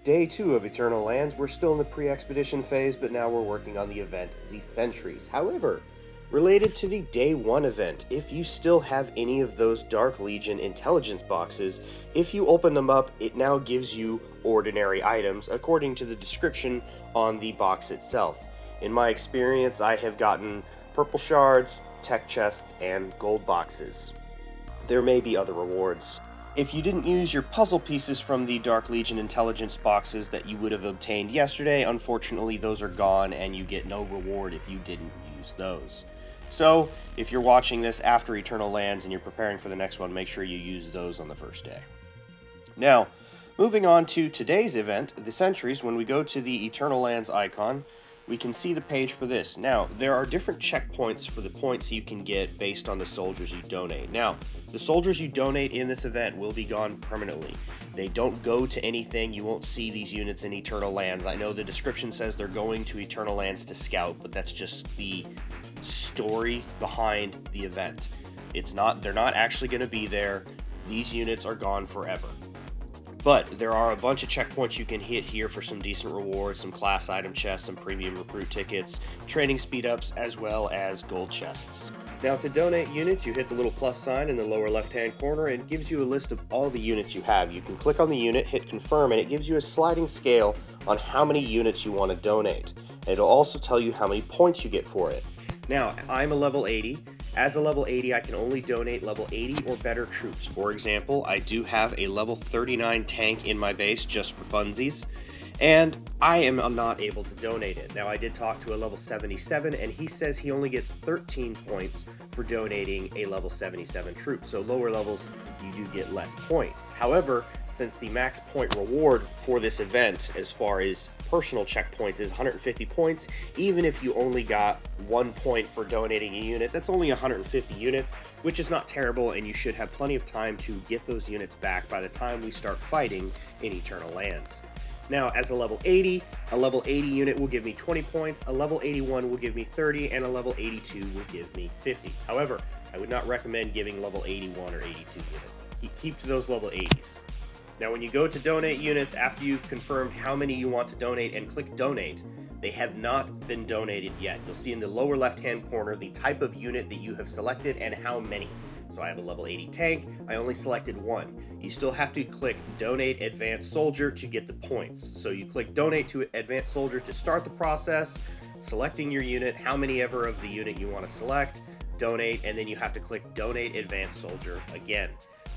Day 2 of Eternal Lands. We're still in the pre-expedition phase, but now we're working on the event, the Sentries. However, related to the Day 1 event, if you still have any of those Dark Legion intelligence boxes, if you open them up, it now gives you ordinary items according to the description on the box itself. In my experience, I have gotten purple shards, tech chests, and gold boxes. There may be other rewards. If you didn't use your puzzle pieces from the Dark Legion intelligence boxes that you would have obtained yesterday, unfortunately those are gone and you get no reward if you didn't use those. So, if you're watching this after Eternal Lands and you're preparing for the next one, make sure you use those on the first day. Now, moving on to today's event, the Sentries, when we go to the Eternal Lands icon, we can see the page for this. Now, there are different checkpoints for the points you can get based on the soldiers you donate. Now, the soldiers you donate in this event will be gone permanently. They don't go to anything. You won't see these units in Eternal Lands. I know the description says they're going to Eternal Lands to scout, but that's just the story behind the event. They're not actually going to be there. These units are gone forever. But there are a bunch of checkpoints you can hit here for some decent rewards, some class item chests, some premium recruit tickets, training speed ups, as well as gold chests. Now to donate units, you hit the little plus sign in the lower left hand corner and it gives you a list of all the units you have. You can click on the unit, hit confirm, and it gives you a sliding scale on how many units you want to donate. And it'll also tell you how many points you get for it. Now, I'm a level 80. As a level 80, I can only donate level 80 or better troops. For example, I do have a level 39 tank in my base just for funsies, and I am not able to donate it. Now, I did talk to a level 77, and he says he only gets 13 points for donating a level 77 troop, so lower levels, you do get less points. However, since the max point reward for this event, as far as personal checkpoints, is 150 points, even if you only got 1 point for donating a unit, that's only 150 units, which is not terrible, and you should have plenty of time to get those units back by the time we start fighting in Eternal Lands. Now, as a level 80 unit will give me 20 points, a level 81 will give me 30, and a level 82 will give me 50. However, I would not recommend giving level 81 or 82 units. Keep to those level 80s. Now, when you go to donate units, after you've confirmed how many you want to donate and click donate, they have not been donated yet. You'll see in the lower left-hand corner the type of unit that you have selected and how many. So I have a level 80 tank, I only selected one. You still have to click donate advanced soldier to get the points. So you click donate to advanced soldier to start the process, selecting your unit, how many ever of the unit you want to select, donate, and then you have to click donate advanced soldier again.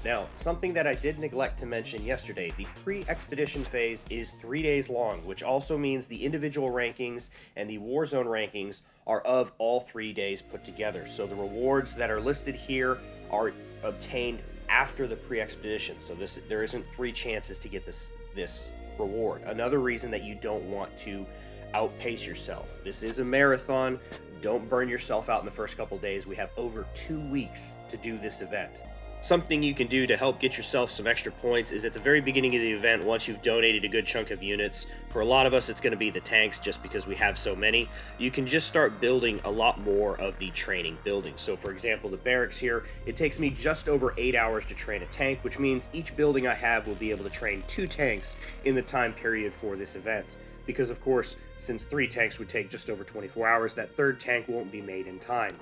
Now, something that I did neglect to mention yesterday, the pre-expedition phase is 3 days long, which also means the individual rankings and the Warzone rankings are of all 3 days put together. So the rewards that are listed here are obtained after the pre-expedition. So there isn't 3 chances to get this reward. Another reason that you don't want to outpace yourself. This is a marathon. Don't burn yourself out in the first couple days. We have over 2 weeks to do this event. Something you can do to help get yourself some extra points is at the very beginning of the event, once you've donated a good chunk of units, for a lot of us it's going to be the tanks just because we have so many, you can just start building a lot more of the training buildings. So for example, the barracks here, it takes me just over 8 hours to train a tank, which means each building I have will be able to train 2 tanks in the time period for this event. Because of course, since 3 tanks would take just over 24 hours, that 3rd tank won't be made in time,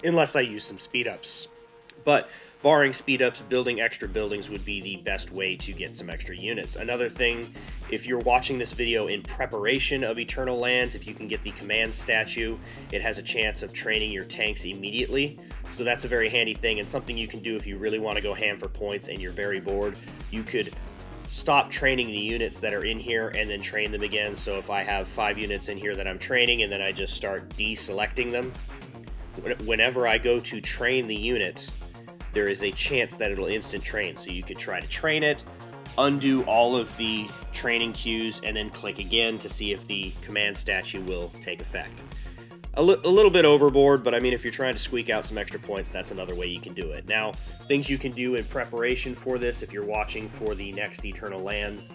unless I use some speed ups. But barring speed ups, building extra buildings would be the best way to get some extra units. Another thing, if you're watching this video in preparation of Eternal Lands, if you can get the command statue, it has a chance of training your tanks immediately. So that's a very handy thing, and something you can do if you really want to go ham for points and you're very bored. You could stop training the units that are in here and then train them again. So if I have 5 units in here that I'm training and then I just start deselecting them, whenever I go to train the unit, there is a chance that it'll instant train. So you could try to train it, undo all of the training queues, and then click again to see if the command statue will take effect. A little bit overboard, but I mean, if you're trying to squeak out some extra points, that's another way you can do it. Now, things you can do in preparation for this, if you're watching for the next Eternal Lands,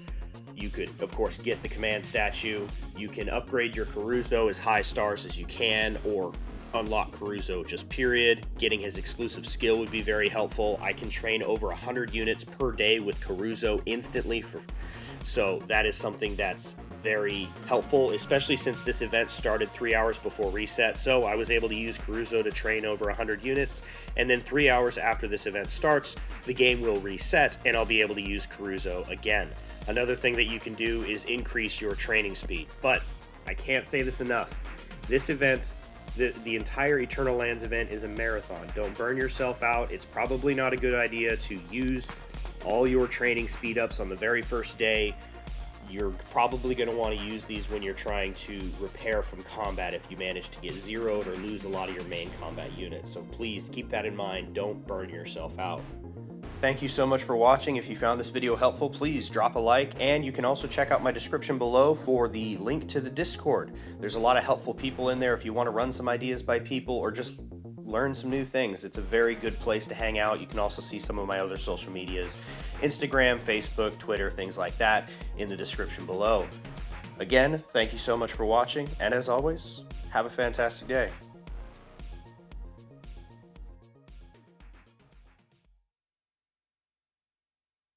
you could, of course, get the command statue. You can upgrade your Caruso as high stars as you can, or unlock Caruso just period. Getting his exclusive skill would be very helpful. I can train over 100 units per day with Caruso instantly So that is something that's very helpful, especially since this event started 3 hours before reset. So I was able to use Caruso to train over 100 units, and then 3 hours after this event starts, the game will reset and I'll be able to use Caruso again. Another thing that you can do is increase your training speed, but I can't say this enough. This event, the entire Eternal Lands event, is a marathon. Don't burn yourself out. It's probably not a good idea to use all your training speed ups on the very first day. You're probably going to want to use these when you're trying to repair from combat if you manage to get zeroed or lose a lot of your main combat units. So please keep that in mind. Don't burn yourself out. Thank you so much for watching. If you found this video helpful, please drop a like, and you can also check out my description below for the link to the Discord. There's a lot of helpful people in there if you want to run some ideas by people or just learn some new things. It's a very good place to hang out. You can also see some of my other social medias, Instagram, Facebook, Twitter, things like that, in the description below. Again, thank you so much for watching, and as always, have a fantastic day.